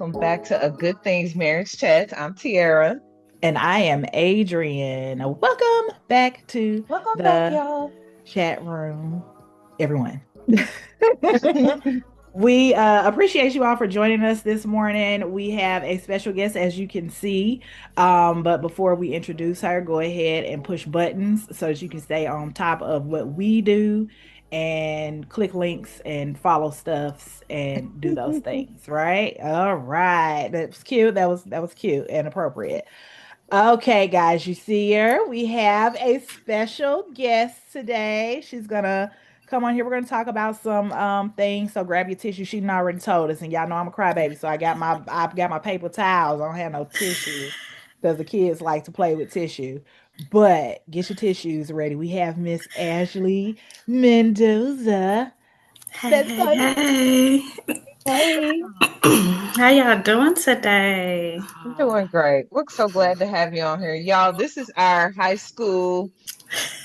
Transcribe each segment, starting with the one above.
welcome back to A Good Things Marriage Chat. I'm Tiara. And I am Adrian. Welcome back to Welcome back, the y'all. chat room, everyone. We appreciate you all for joining us this morning. We have a special guest, as you can see. But before we introduce her, go ahead and push buttons so that you can stay on top of what we do and click links and follow stuffs and do those things, right? All right. That was cute. That was cute and appropriate. Okay, guys, you see her. We have a special guest today. She's gonna come on here. We're gonna talk about some things. So grab your tissue. She done already told us, and y'all know I'm a crybaby, so I've got my paper towels. I don't have no tissue because the kids like to play with tissue. But get your tissues ready. We have Miss Ashley Mendoza. Hey, That's hey, gonna hey. Hey, How y'all doing today? I'm doing great. We're so glad to have you on here. Y'all, this is our high school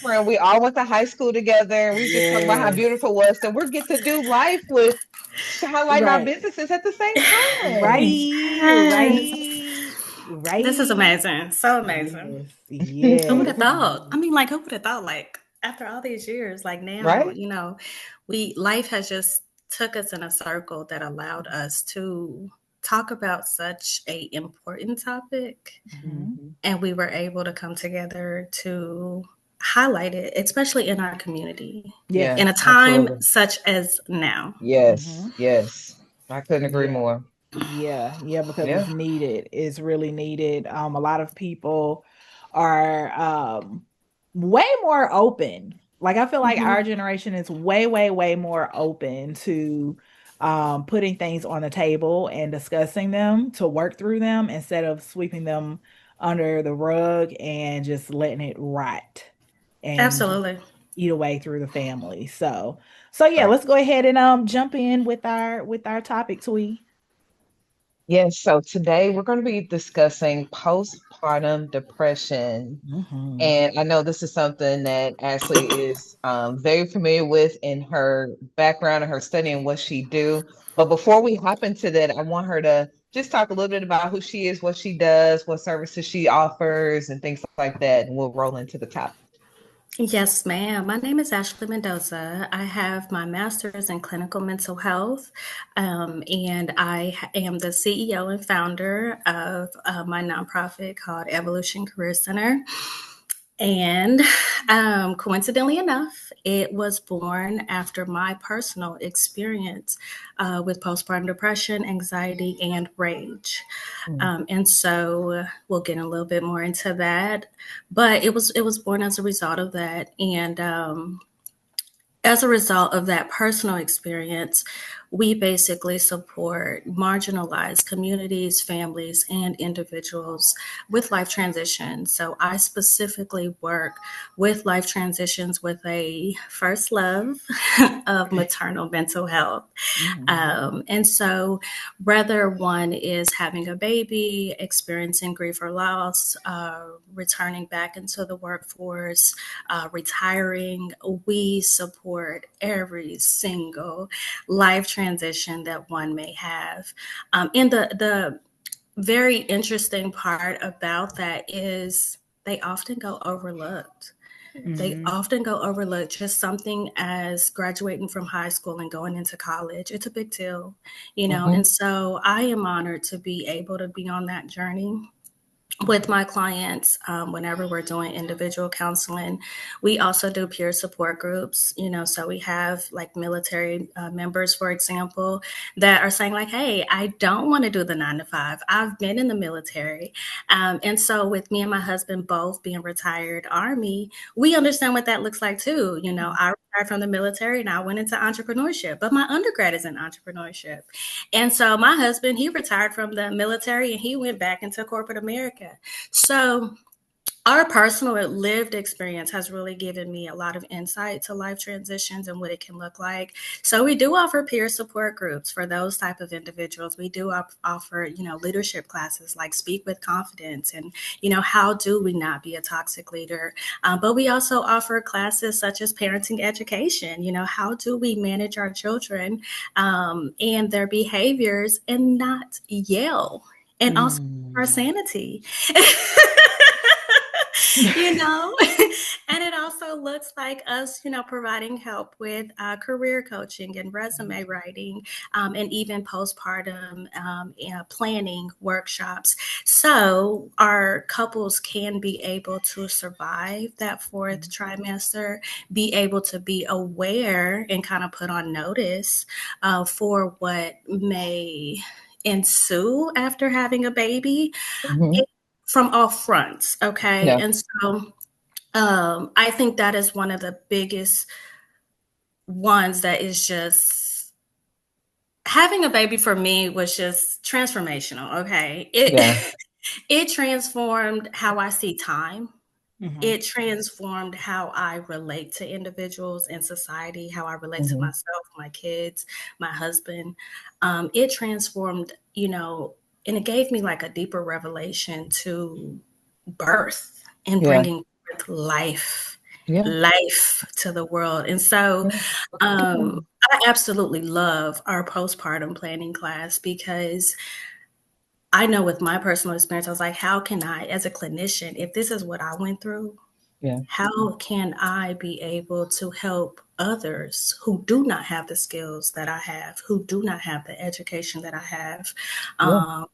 friend. We all went to high school together. We just talk about how yes, beautiful it was. So we get to do life with highlighting our right, businesses at the same time. Yes. This is right. amazing. So amazing. Yes, Who would yes, have thought? yes. Who would have thought, like, after all these years, like now, Right? life has just took us in a circle that allowed us to talk about such a important topic. Mhm. Mhm. And we were able to come together to highlight it, especially in our community, Yes. Yeah, in a time absolutely. such as now. Yes, Hmm. yes. I couldn't agree Yeah. more. Yeah, because it's Yeah. needed. It's really needed. A lot of people are way more open. Like I feel like our Mhm. generation is way, way, way more open to putting things on the table and discussing them to work through them instead of sweeping them under the rug and just letting it rot and just Absolutely. eat away through the family. So yeah, Right. let's go ahead and jump in with our topic, Twee. Yes, so today we're going to be discussing postpartum depression. Hmm. And I know this is something that Ashley is very familiar with in her background and her study and what she do. But before we hop into that, I want her to just talk a little bit about who she is, what she does, what services she offers, and things like that. And we'll roll into the topic. Yes, ma'am. My name is Ashley Mendoza. I have my master's in clinical mental health, and am the CEO and founder of my nonprofit called Evolution Career Center. And coincidentally enough, it was born after my personal experience with postpartum depression, anxiety, and rage. Mm. And so we'll get a little bit more into that. But it was born as a result of that, and as a result of that personal experience, we basically support marginalized communities, families, and individuals with life transitions. So I specifically work with life transitions with a first love of maternal mental health. Hmm. And so, whether one is having a baby, experiencing grief or loss, returning back into the workforce, retiring, we support every single life transition that one may have. And the very interesting part about that is they often go overlooked. They Hmm. often go overlooked. Just something as graduating from high school and going into college. It's a big deal. Mhm. And so I am honored to be able to be on that journey with my clients whenever we're doing individual counseling. We also do peer support groups. So we have like military members, for example, that are saying like, hey, I don't want to do the 9 to 5. I've been in the military. And so with me and my husband both being retired Army, we understand what that looks like too. I retired from the military and I went into entrepreneurship, but my undergrad is in entrepreneurship. And so my husband, he retired from the military and he went back into corporate America. So Our personal lived experience has really given me a lot of insight to life transitions and what it can look like. So we do offer peer support groups for those type of individuals. We do offer, leadership classes like Speak with Confidence and, how do we not be a toxic leader? But we also offer classes such as parenting education. How do we manage our children and their behaviors and not yell? And also our sanity. you know and it also looks like us providing help with career coaching and resume writing, and even postpartum planning workshops, so our couples can be able to survive that fourth trimester, be able to be aware and kind of put on notice for what may ensue after having a baby Mhm. from all fronts. Okay. Yeah. And so I think that is one of the biggest ones that is just having a baby for me was just transformational. Okay. Yeah. It transformed how I see time. Mm-hmm. It transformed how I relate to individuals in society, how I relate to Mhm. myself, my kids, my husband. It transformed, and it gave me like a deeper revelation to birth and Yeah. bringing forth life, Yeah. life to the world. And so Yeah. I absolutely love our postpartum planning class because I know with my personal experience, I was like, how can I, as a clinician, if this is what I went through, Yeah. how can I be able to help others who do not have the skills that I have, who do not have the education that I have, Yeah. um,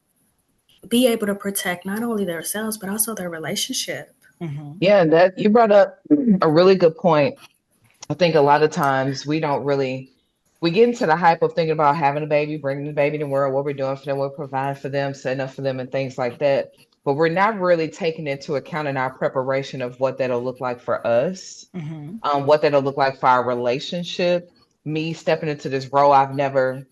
be able to protect not only themselves, but also their relationship? Mm-hmm. Yeah, that you brought up a really good point. I think a lot of times we get into the hype of thinking about having a baby, bringing the baby to the world, what we're doing for them, we're providing for them, setting up for them, and things like that. But we're not really taking into account in our preparation of what that'll look like for us, Mm-hmm. what that'll look like for our relationship. Me stepping into this role I've never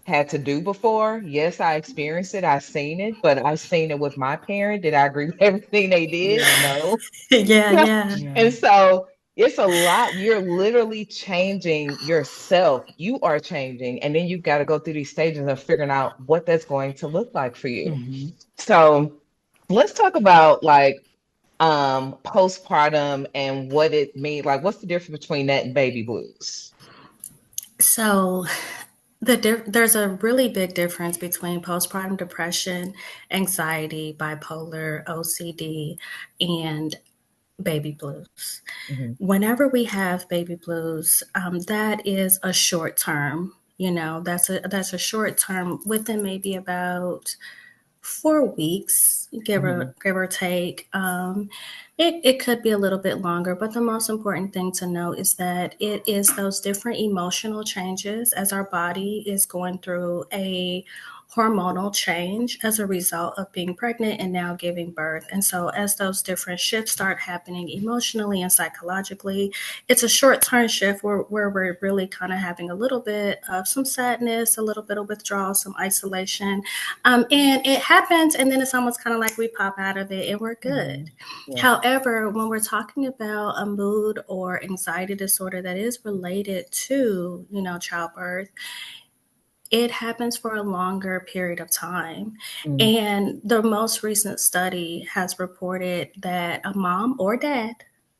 had to do before. Yes, I experienced it, I've seen it, but I've seen it with my parent. Did I agree with everything they did? Yeah. No. Yeah, yeah. Yeah. And so it's a lot. You're literally changing yourself. You are changing. And then you've got to go through these stages of figuring out what that's going to look like for you. Mm-hmm. So let's talk about like postpartum and what it means. Like what's the difference between that and baby blues? So there's a really big difference between postpartum depression, anxiety, bipolar, OCD, and baby blues. Hmm. Whenever we have baby blues, that is a short term. That's a short term within maybe about 4 weeks, Hmm. give or take. It could be a little bit longer, but the most important thing to know is that it is those different emotional changes as our body is going through a hormonal change as a result of being pregnant and now giving birth. And so, as those different shifts start happening emotionally and psychologically, it's a short term shift where we're really kind of having a little bit of some sadness, a little bit of withdrawal, some isolation, and it happens, and then it's almost kind of like we pop out of it and we're Mm-hmm. good. Yeah. However, when we're talking about a mood or anxiety disorder that is related to, childbirth, it happens for a longer period of time. Hmm. And the most recent study has reported that a mom or dad,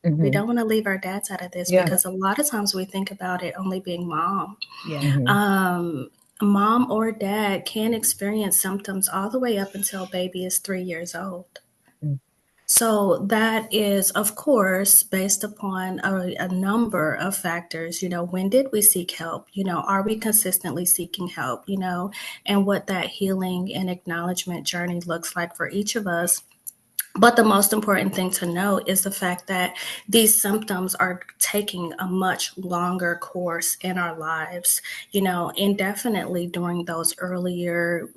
we Hmm. don't want to leave our dads out of this Yeah. because a lot of times we think about it only being mom. Yeah. Hmm. Um, Mom or dad can experience symptoms all the way up until baby is 3 years old. So that is, of course, based upon a number of factors. When did we seek help? Are we consistently seeking help? And what that healing and acknowledgement journey looks like for each of us. But the most important thing to know is the fact that these symptoms are taking a much longer course in our lives, indefinitely during those earlier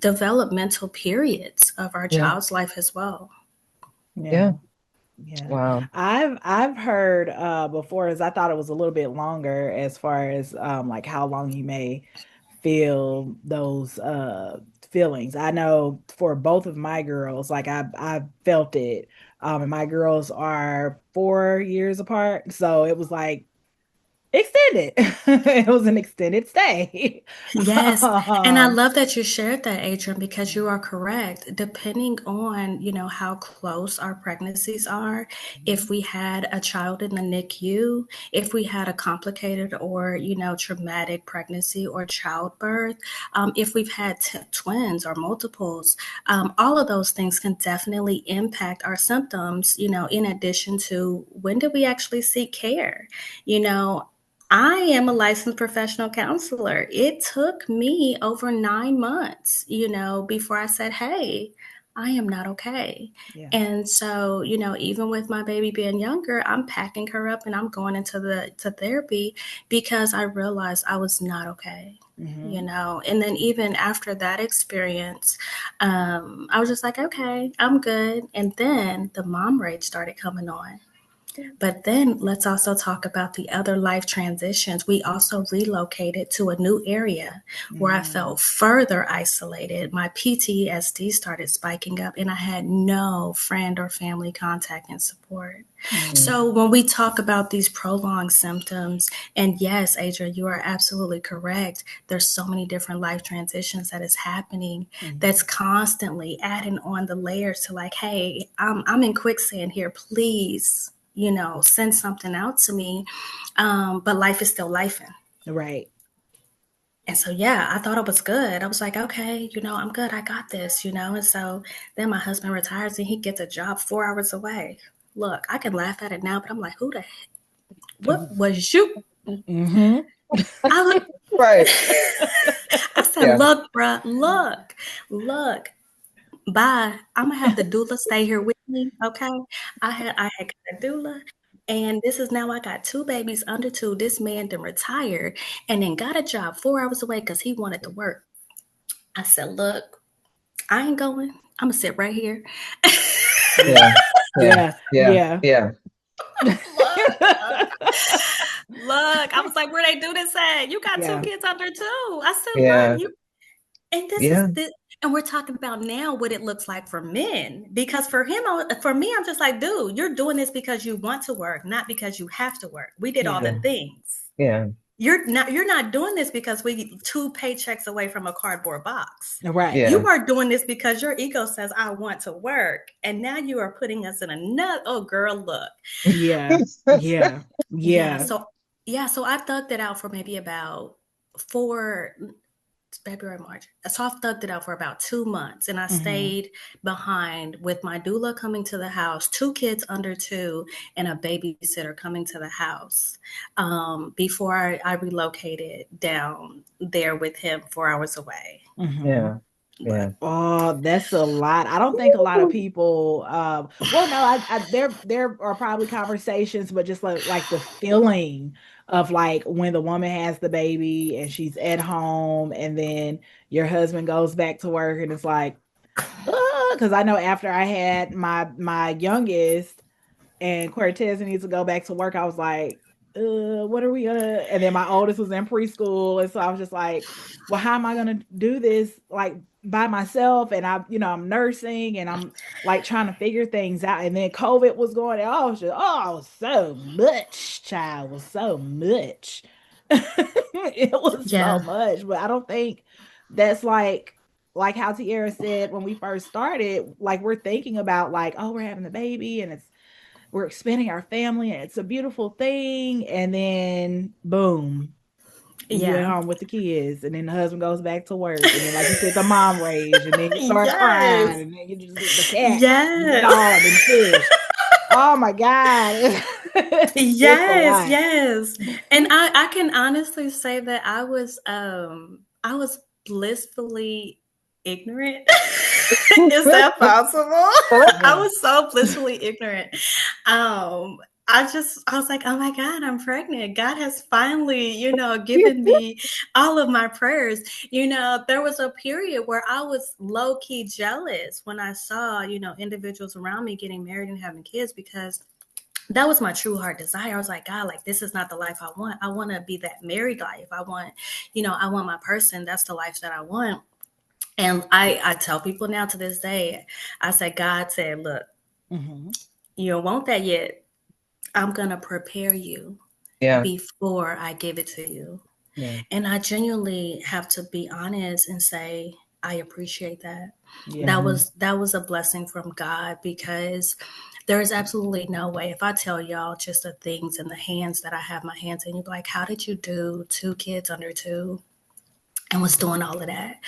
developmental periods of our Yeah. child's life as well. Yeah. Yeah. Yeah. Wow. I've heard before, as I thought it was a little bit longer as far as like how long you may feel those feelings. I know for both of my girls, like I felt it And my girls are 4 years apart. So it was like extended. It was an extended stay. Yes, and I um, love that you shared that, Adrian, because you are correct. Depending on, how close our pregnancies are, if we had a child in the NICU, if we had a complicated or, traumatic pregnancy or childbirth, if we've had twins or multiples, all of those things can definitely impact our symptoms, in addition to when do we actually seek care? You know, I am a licensed professional counselor. It took me over 9 months, before I said, hey, I am not okay. yeah. And so, even with my baby being younger, I'm packing her up and I'm going into to therapy because I realized I was not okay. Mm-hmm. And then even after that experience, I was just like, okay, I'm good. And then the mom rage started coming on. But then let's also talk about the other life transitions. We also relocated to a new area where I Mm-hmm. felt further isolated. My PTSD started spiking up, and I had no friend or family contact and support. Mm-hmm. So when we talk about these prolonged symptoms, and yes, Adria, you are absolutely correct. There's so many different life transitions that is happening that's constantly adding on the layers to like, hey, I'm in quicksand here. Please, send something out to me. But life is still lifing. Right. And so, yeah, I thought it was good. I was like, okay, I'm good. I got this. And so then my husband retires and he gets a job 4 hours away. Look, I can laugh at it now, but I'm like, who the heck? What was you? Mm-hmm. I, was, Right. I said, Yeah. look, bruh, look. Bye. I'm gonna have the doula stay here with me. Okay. I had got a doula. And this is now I got two babies under two. This man then retired and then got a job 4 hours away because he wanted to work. I said, look, I ain't going. I'm gonna sit right here. Yeah. Yeah. Yeah. Yeah. Yeah. Yeah. Look, I was like, where they do this at? You got two Yeah. kids under two. I said, look, Yeah. you and this is Yeah. this, and we're talking about now what it looks like for men. Because for me, I'm just like, dude, you're doing this because you want to work, not because you have to work. We did all Yeah. the things. Yeah. You're not doing this because we two paychecks away from a cardboard box. Right. Yeah. You are doing this because your ego says, I want to work. And now you are putting us in another, oh girl, look. Yeah. Yeah. Yeah. Yeah. So I thugged it out for maybe about four February, March. So I thugged it out for about 2 months and I Mm-hmm. stayed behind with my doula coming to the house, two kids under two, and a babysitter coming to the house before I relocated down there with him 4 hours away. Mm-hmm. Yeah. Yeah. But Oh, that's a lot. I don't think a lot of people well no, there are probably conversations, but just like the feeling of like when the woman has the baby and she's at home and then your husband goes back to work and it's like, because I know after I had my youngest and Cortez needs to go back to work, I was like, what are we gonna? And then my oldest was in preschool, and so I was just like, well, how am I gonna do this like by myself? And I'm nursing, and I'm like trying to figure things out. And then COVID was going, and it was so much, child, it was so much. It was so yeah, much, but I don't think that's like how Tiara said when we first started, like we're thinking about like, oh, we're having a baby and we're expanding our family and it's a beautiful thing. And then boom, you at yeah, home with the kids, and then the husband goes back to work, and then like you said, the mom rage, and then you start crying, yes, and then you just get the cat, the yes. dog, and the fish. Oh my God. It's a Yes, lot. yes. And I can honestly say that I was blissfully ignorant. Is that possible? I Yeah. was so blissfully ignorant. Um I was like, oh my God, I'm pregnant. God has finally, given me all of my prayers. There was a period where I was low key jealous when I saw, individuals around me getting married and having kids because that was my true heart desire. I was like, God, like this is not the life I want. I want to be that married life. I want my person. That's the life that I want. And I tell people now to this day, I said, God said, look, Mm-hmm. You don't want that yet. I'm going to prepare you Yeah. before I give it to you. Yeah. And I genuinely have to be honest and say, I appreciate that. Yeah. That was a blessing from God, because there is absolutely no way, if I tell y'all just the things and the hands that I have my hands in, you'd be like, how did you do 2 kids under 2? And was doing all of that.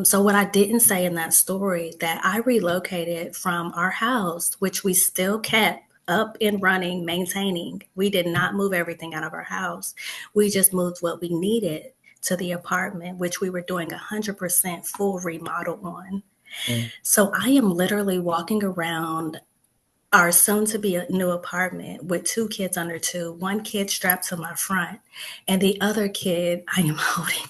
So what I didn't say in that story, that I relocated from our house, which we still kept up and running, maintaining. We did not move everything out of our house. We just moved what we needed to the apartment, which we were doing 100% full remodel on. Mm. So I am literally walking around our soon to be a new apartment with 2 kids under 2, one kid strapped to my front, and the other kid I am holding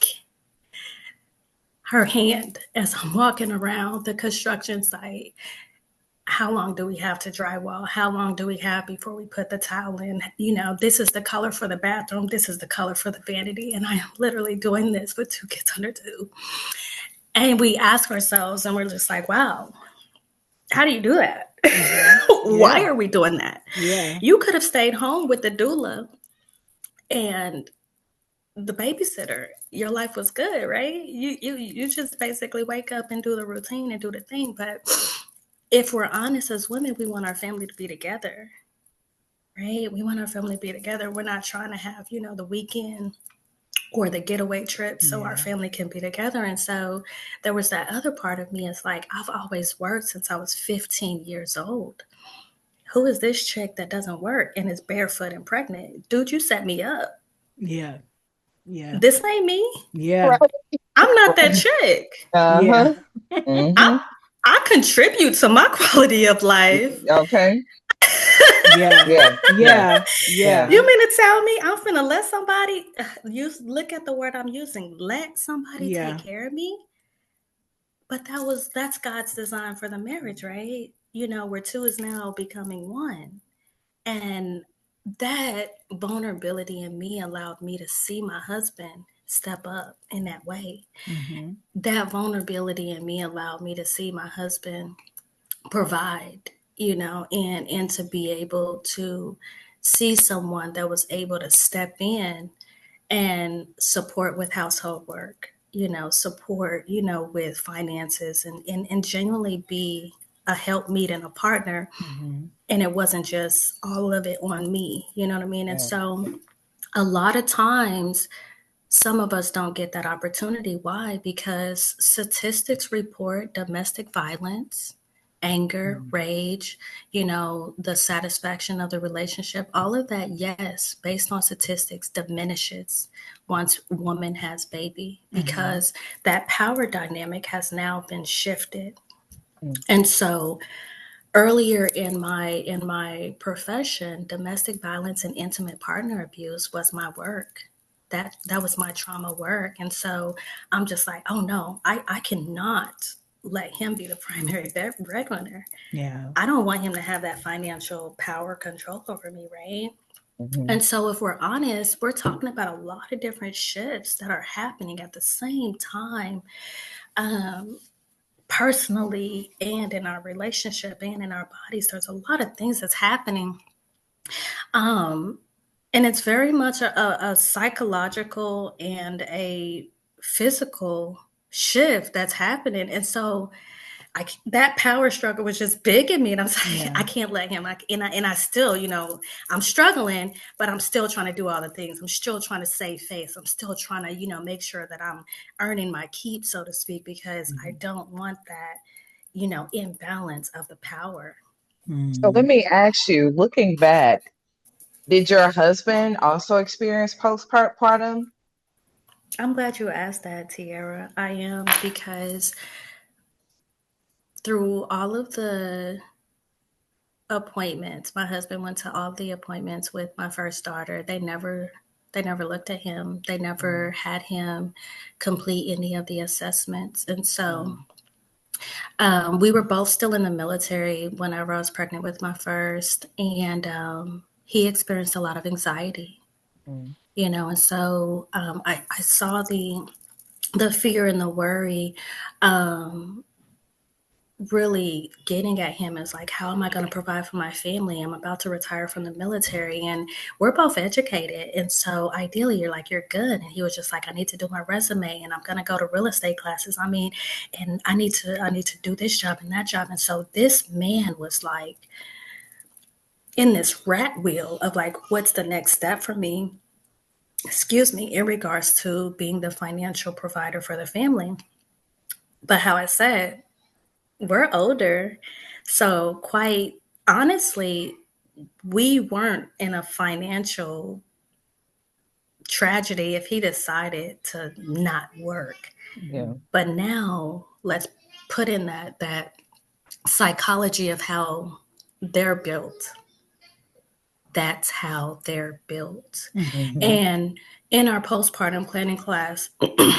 her hand as I'm walking around the construction site. How long do we have to drywall? How long do we have before we put the tile in? You know, this is the color for the bathroom. This is the color for the vanity. And I am literally doing this with 2 kids under 2. And we ask ourselves, and we're just like, wow, how do you do that? Mm-hmm. Why Yeah. are we doing that? Yeah. You could have stayed home with the doula and the babysitter. Your life was good, right? You just basically wake up and do the routine and do the thing. But if we're honest as women, we want our family to be together, right? We want our family to be together. We're not trying to have, you know, the weekend or the getaway trip so our Yeah. family can be together. And so there was that other part of me. It's like, I've always worked since I was 15 years old. Who is this chick that doesn't work and is barefoot and pregnant? Dude, you set me up. Yeah. Yeah. This ain't me. Yeah. Right. I'm not that chick. Yeah. Uh-huh. Mm-hmm. I contribute to my quality of life. Okay. Yeah. Yeah. Yeah. Yeah. Yeah. You Yeah. mean to tell me I'm finna let somebody use, look at the word I'm using, let somebody take Yeah. care of me? But that's God's design for the marriage, right? You know, where 2 is now becoming 1. And that vulnerability in me allowed me to see my husband step up in that way. Mm-hmm. That vulnerability in me allowed me to see my husband provide, you know, and to be able to see someone that was able to step in and support with household work, you know, support, you know, with finances, and genuinely be a helpmeet and a partner. Mm-hmm. And it wasn't just all of it on me, you know what I mean? And Yeah. so a lot of times, some of us don't get that opportunity. Why? Because statistics report domestic violence, anger, Mm-hmm. rage, you know, the satisfaction of the relationship, all of that, yes, based on statistics, diminishes once a woman has baby, Mm-hmm. because that power dynamic has now been shifted. Mm. And so earlier in my profession, domestic violence and intimate partner abuse was my work. That was my trauma work. And so I'm just like, oh no, I cannot let him be the primary breadwinner. Yeah. I don't want him to have that financial power control over me, right? Mm-hmm. And so if we're honest, we're talking about a lot of different shifts that are happening at the same time. Um, Personally and in our relationship and in our bodies, there's a lot of things that's happening, um and it's very much a psychological and a physical shift that's happening. And so that power struggle was just big in me, and I'm like, I Yeah. can't let him. And I still, you know, I'm struggling, but I'm still trying to do all the things. I'm still trying to save face. I'm still trying to, you know, make sure that I'm earning my keep, so to speak, because I Mm-hmm. don't want that, you know, imbalance of the power. So let Mm-hmm. me ask you, looking back, did your husband also experience postpartum? I'm glad you asked that, Tiara. I am, because through all of the appointments, my husband went to all the appointments with my first daughter. They never looked at him. They never had him complete any of the assessments. And so Mm-hmm. we were both still in the military whenever I was pregnant with my first, and he experienced a lot of anxiety, Mm. you know. And so I saw the fear and the worry, um, really getting at him is like, how am I going to provide for my family? I'm about to retire from the military and we're both educated. And so ideally you're like, you're good. And he was just like, I need to do my resume and I'm going to go to real estate classes. I mean, and I need to do this job and that job. And so this man was like in this rat wheel of like, what's the next step for me? Excuse me, in regards to being the financial provider for the family. But how I said, we're older. So, quite honestly, we weren't in a financial tragedy if he decided to not work. Yeah. But now let's put in that psychology of how they're built. That's how they're built. Mm-hmm. And in our postpartum planning class,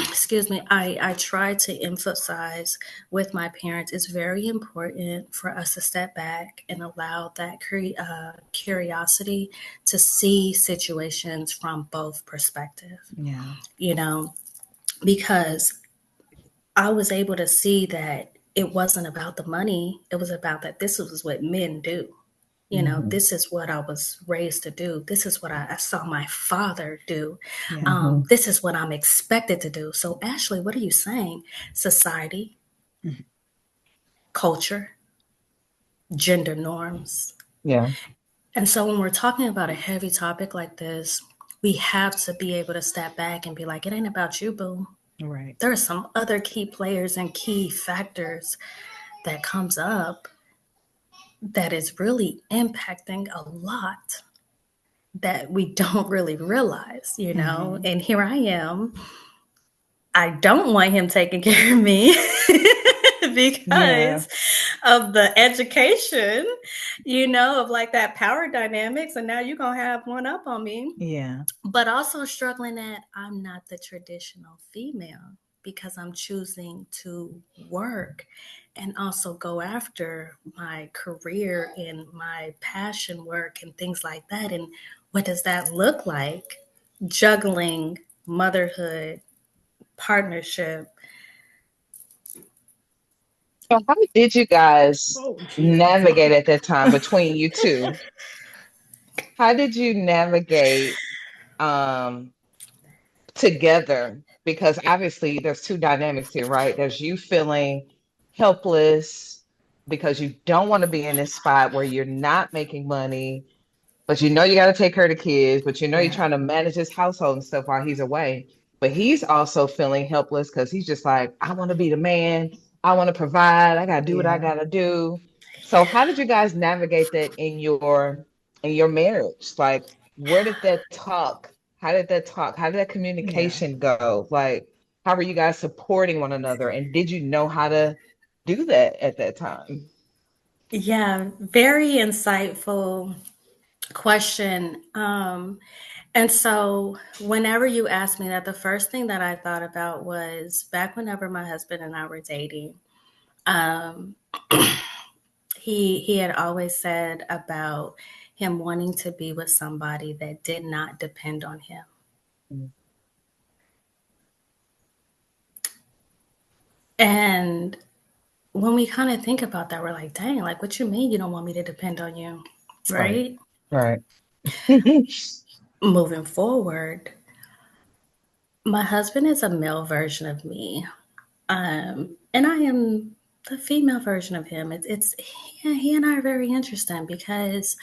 excuse me, I try to emphasize with my parents it's very important for us to step back and allow that curiosity to see situations from both perspectives. Yeah. You know, because I was able to see that it wasn't about the money, it was about that this was what men do. Mm-hmm. This is what I was raised to do. This is what I saw my father do. Yeah. Mm-hmm. This is what I'm expected to do. So, Ashley, what are you saying? Society, Mhm. culture, gender norms. Yeah. And so, when we're talking about a heavy topic like this, we have to be able to step back and be like, it ain't about you, boo. Right. There are some other key players and key factors that comes up that is really impacting a lot that we don't really realize, Mhm. And here I am. I don't want him taking care of me Yeah. because of the education, of like that power dynamics. And now you're going to have one up on me. Yeah. But also struggling that I'm not the traditional female because I'm choosing to work and also go after my career and my passion work and things like that. And what does that look like? Juggling motherhood, partnership. So how did you guys Oh, Jesus. navigate at that time between you two? How did you navigate um together? Because obviously there's two dynamics here, right? There's you feeling helpless because you don't want to be in this spot where you're not making money, but you know you got to take care of the kids, but you know you're Yeah. trying to manage his household and stuff while he's away. But he's also feeling helpless because he's just like, I want to be the man. I want to provide. I gotta do what I Yeah. gotta do. So how did you guys navigate that in your marriage? Like, where did that talk? How did that talk? How did that Yeah. communication go? Like, how were you guys supporting one another? And did you know how to do that at that time? Yeah, very insightful question. And so, whenever you asked me that, the first thing that I thought about was back whenever my husband and I were dating. Um, he had always said about him wanting to be with somebody that did not depend on him. And when we kind of think about that, we're like, dang, like, what you mean you don't want me to depend on you? Right, Right? right. Moving forward, my husband is a male version of me. And I am the female version of him. It's he and I are very interesting because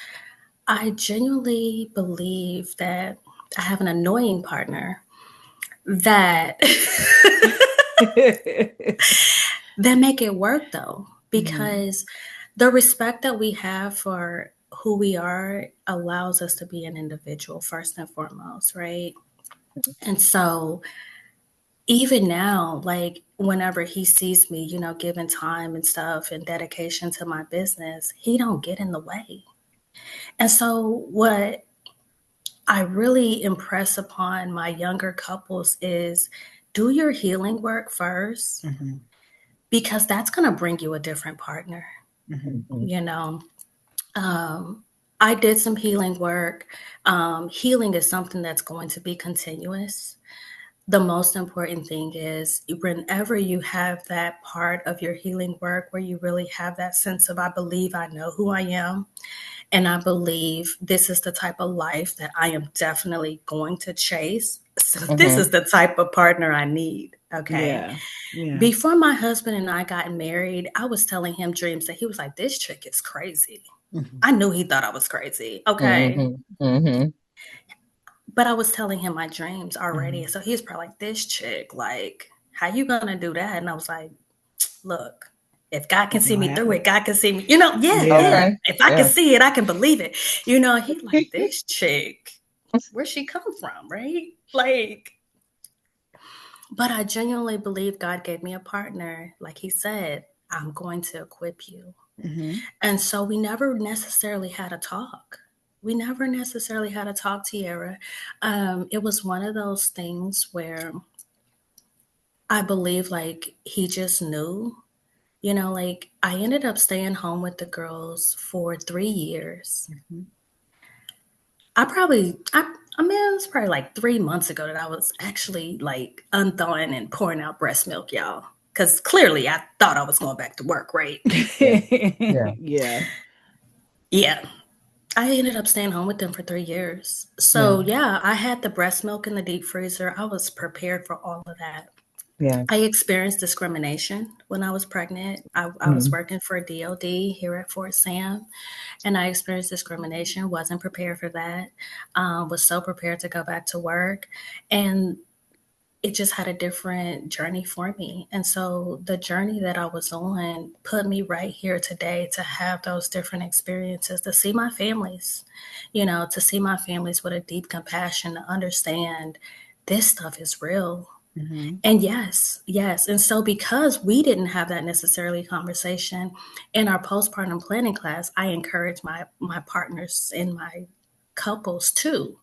I genuinely believe that I have an annoying partner that that make it work though, Mhm. because the respect that we have for who we are allows us to be an individual first and foremost, right? And so even now, like whenever he sees me, giving time and stuff and dedication to my business, he don't get in the way. And so what I really impress upon my younger couples is do your healing work first Mhm. because that's going to bring you a different partner. Mhm. Mhm. You know, um, I did some healing work. Healing is something that's going to be continuous. the most important thing is whenever you have that part of your healing work where you really have that sense of, I believe I know who I am, and I believe this is the type of life that I am definitely going to chase. So this Mm-hmm. is the type of partner I need. Okay. Yeah. Yeah. Before my husband and I got married, I was telling him dreams that he was like, this chick is crazy. Mhm. I knew he thought I was crazy. Okay. Mm-hmm. Mm-hmm. But I was telling him my dreams already. Mhm. So he's probably like, this chick, like, how you gonna do that? And I was like, look, if God can It's see gonna me through happen. it, God can see me, you know, yeah, Yeah. yeah. Okay. If I can Yeah. see it, I can believe it. You know, he like, this chick, where'd she come from, right? Like, but I genuinely believe God gave me a partner. Like he said, I'm going to equip you. Mm-hmm. And so we never necessarily had a talk. We never necessarily had a talk, Tiara. It was one of those things where I believe like he just knew, you know, like I ended up staying home with the girls for 3 years. Mm-hmm. I mean, it was probably like 3 months ago that I was actually like unthawing and pouring out breast milk, y'all. Because clearly I thought I was going back to work, right? Yeah. Yeah. Yeah. Yeah. I ended up staying home with them for 3 years. Yeah. So, yeah, I had the breast milk in the deep freezer. I was prepared for all of that. Yeah. I experienced discrimination when I was pregnant. I was Mm. working for DOD here at Fort Sam, and I experienced discrimination. Wasn't prepared for that. Was so prepared to go back to work, and it just had a different journey for me. And so the journey that I was on put me right here today to have those different experiences, to see my families, you know, to see my families with a deep compassion, to understand this stuff is real. Mm-hmm. And yes, yes. And so because we didn't have that necessarily conversation in our postpartum planning class, I encourage my partners and my couples too,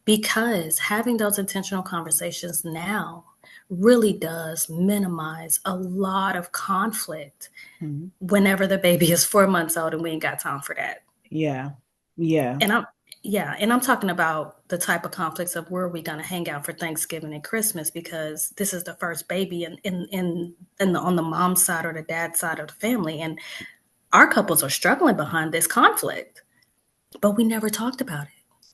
because having those intentional conversations now really does minimize a lot of conflict Mm-hmm. whenever the baby is 4 months old and we ain't got time for that. Yeah. Yeah. And I'm talking about the type of conflicts of where are we going to hang out for Thanksgiving and Christmas, because this is the first baby on the mom's side or the dad's side of the family, and our couples are struggling behind this conflict, but we never talked about it.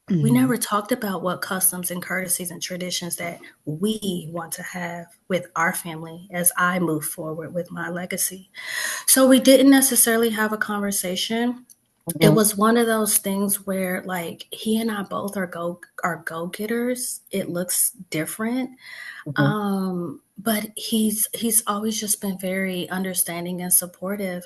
We Mm-hmm. never talked about what customs and courtesies and traditions that we want to have with our family as I move forward with my legacy. So we didn't necessarily have a conversation. It Mm-hmm. was one of those things where like he and I both are go getters. It looks different. Mm-hmm. But he's always just been very understanding and supportive.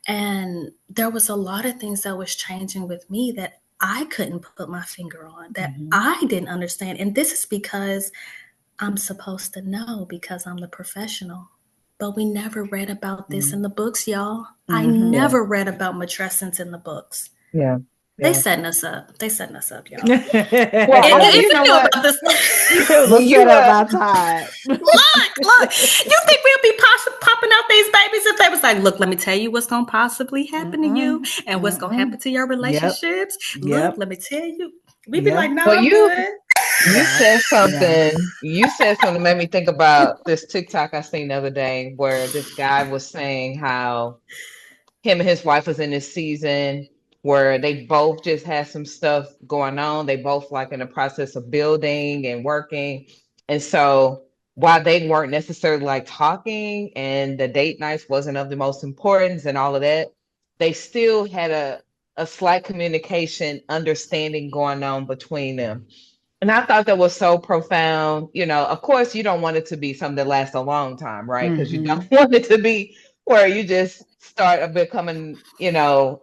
And there was a lot of things that was changing with me that I couldn't put my finger on, that Mm-hmm. I didn't understand. And this is because I'm supposed to know because I'm the professional. But we never read about this in the books, y'all. I Mm-hmm. Yeah. never read about matrescence in the books. Yeah. They Yeah. setting us up. They setting us up, y'all. Well, If you you know knew what? about this, It Well, was you set up by Todd. look. You think we'll be popping out these babies if they was like, look, let me tell you what's gonna possibly happen to you Mm-mm. and what's gonna Mm-mm. happen to your Yep. relationships. Look, Yep. let me tell you. We'd be like, Yep. no, well, I'm good. you Yeah. said Yeah. something. You said something that made me think about this TikTok I seen the other day where this guy was saying how him and his wife was in this season where they both just had some stuff going on. They both like in the process of building and working. And so while they weren't necessarily like talking and the date nights wasn't of the most importance and all of that, they still had a slight communication understanding going on between them. And I thought that was so profound. You know, of course, you don't want it to be something that lasts a long time, right? Because you Mm-hmm. don't want it to be where you just start becoming,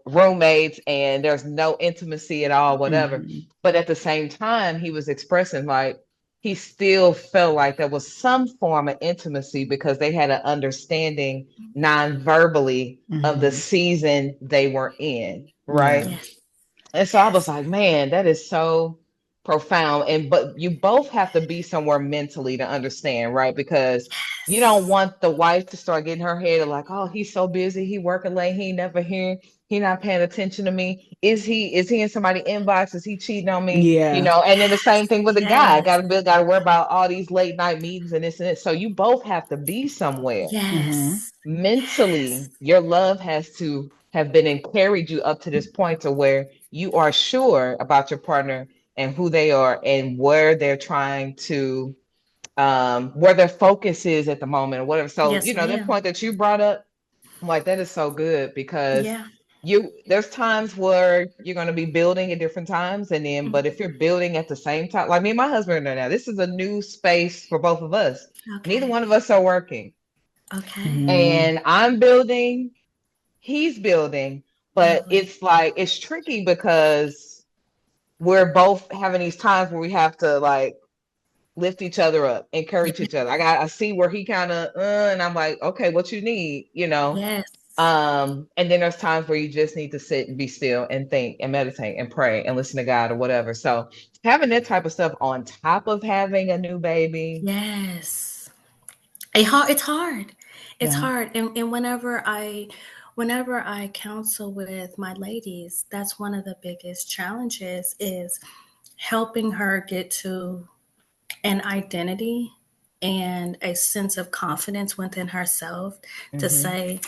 roommates and there's no intimacy at all, whatever. Mm-hmm. But at the same time, he was expressing like he still felt like there was some form of intimacy because they had an understanding non-verbally of the Mm-hmm. season they were in, right? Yeah. Yes, And so I was yes, like, man, that is so profound. And but you both have to be somewhere mentally to understand, right? Because you don't yes. want the wife to start getting her head like, oh, he's so busy, he working late, he ain't never here. He not paying attention to me. Is he in somebody's inbox? Is he cheating on me? Yeah. And then the same thing with a guy. Yes. Gotta worry about all these late night meetings and this and this. So you both have to be somewhere. Mm-hmm. Yes. Mentally, Yes. your love has to have been and carried you up to this point to where you are sure about your partner and who they are and where they're trying to where their focus is at the moment or whatever. So, Yes, that ma'am. point that you brought up, I'm like, that is so good because Yeah. there's times where you're going to be building at different times. And then, but Mhm. if you're building at the same time, like me and my husband are now, this is a new space for both of us. Neither Okay. one of us are working. Okay. Mm-hmm. And I'm building, he's building, but Lovely. it's like, it's tricky because we're both having these times where we have to like lift each other up, encourage each other. I see where he kind of, and I'm like, okay, what you need. Yes. And then there's times where you just need to sit and be still and think and meditate and pray and listen to God or whatever. So having that type of stuff on top of having a new baby. Yes. It's hard. It's Yeah. hard. And whenever I counsel with my ladies, that's one of the biggest challenges is helping her get to an identity and a sense of confidence within herself to Hmm. say,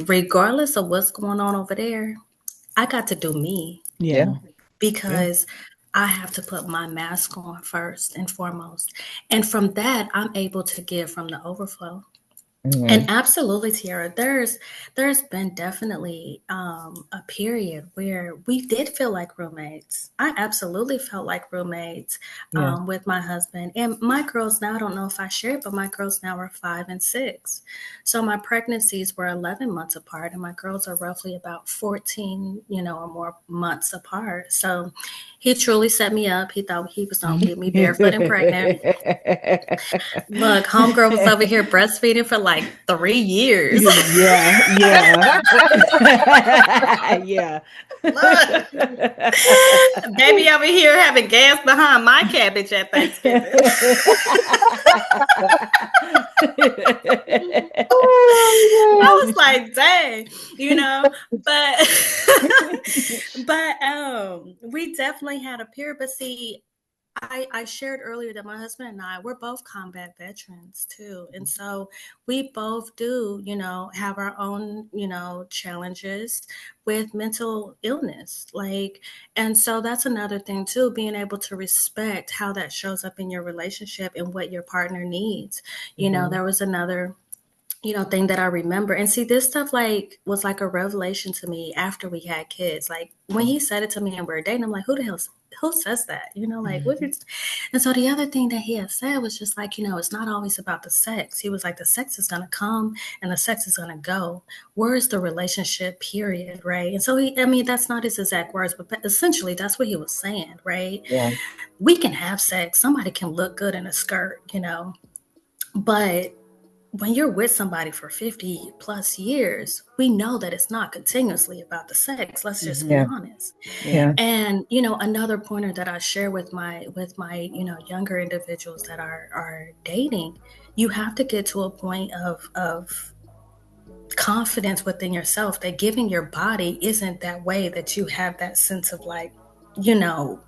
regardless of what's going on over there, I got to do me Yeah. Yeah. Yeah. because I have to put my mask on first and foremost. And from that, I'm able to give from the overflow. And Hmm. absolutely, Tiara, there's been definitely a period where we did feel like roommates. I absolutely felt like roommates Yeah. with my husband and my girls. Now I don't know if I shared, but my girls now are 5 and 6. So my pregnancies were 11 months apart, and my girls are roughly about 14, or more months apart. So he truly set me up. He thought he was gonna get me barefoot and pregnant. Look, homegirl was over here breastfeeding for like 3 years. Yeah. Yeah. Yeah. Look, baby over here having gas behind my cabbage at Thanksgiving. I Oh was like, dang, but but we definitely had a period. But see, I shared earlier that my husband and I, we're both combat veterans too. And so we both do, have our own, challenges with mental illness. And so that's another thing too, being able to respect how that shows up in your relationship and what your partner needs. my There was another thing that I remember. And see, this stuff was like a revelation to me after we had kids. Like when he said it to me and we were dating, I'm like, who says that? Like what is. And so the other thing that he had said was just like, it's not always about the sex. He was like, the sex is gonna come and the sex is gonna go. Where is the relationship, period? Right. And so that's not his exact words, but essentially that's what he was saying, right? Yeah. We can have sex, somebody can look good in a skirt, but when you're with somebody for 50 plus years, we know that it's not continuously about the sex. Let's just be Yeah. honest. Yeah. Yeah. And another pointer that I share with my younger individuals that are dating, you have to get to a point of confidence within yourself that giving your body isn't that way that you have that sense of like, you know,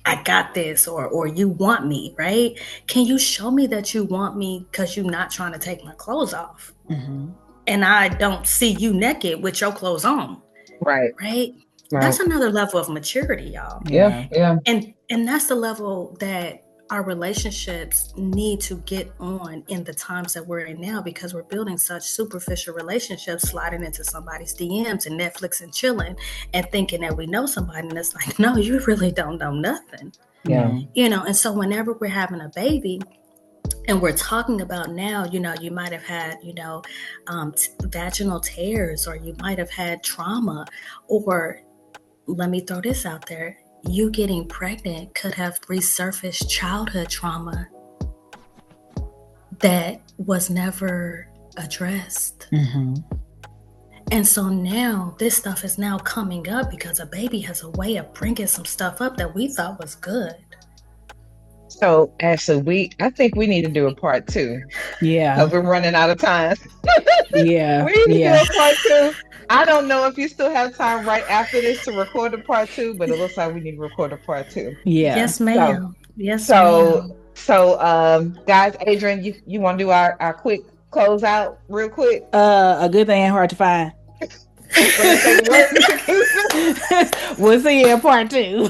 I got this, or you want me, right? Can you show me that you want me because you're not trying to take my clothes off? Mm-hmm. And I don't see you naked with your clothes on, Right. right? Right. That's another level of maturity, y'all. Yeah. Yeah. Yeah. And that's the level that our relationships need to get on in the times that we're in now, because we're building such superficial relationships, sliding into somebody's DMs and Netflix and chilling and thinking that we know somebody, and it's like, no, you really don't know nothing. Yeah. And so whenever we're having a baby and we're talking about now, you might have had, vaginal tears, or you might have had trauma, or let me throw this out there. You getting pregnant could have resurfaced childhood trauma that was never addressed. Mm-hmm. And so now this stuff is now coming up because a baby has a way of bringing some stuff up that we thought was good. So Ashley, I think we need to do a part 2 Yeah. because we're running out of time. Yeah. We need to do Yeah. a part 2 I don't know if you still have time right after this to record a part two, but it looks like we need to record a part two. Yeah. Yes, So, ma'am. Yes, so, ma'am. guys, Adrian, you want to do our quick closeout real quick? A good thing ain't hard to find. When they say the word in conclusion. We'll see you in part two.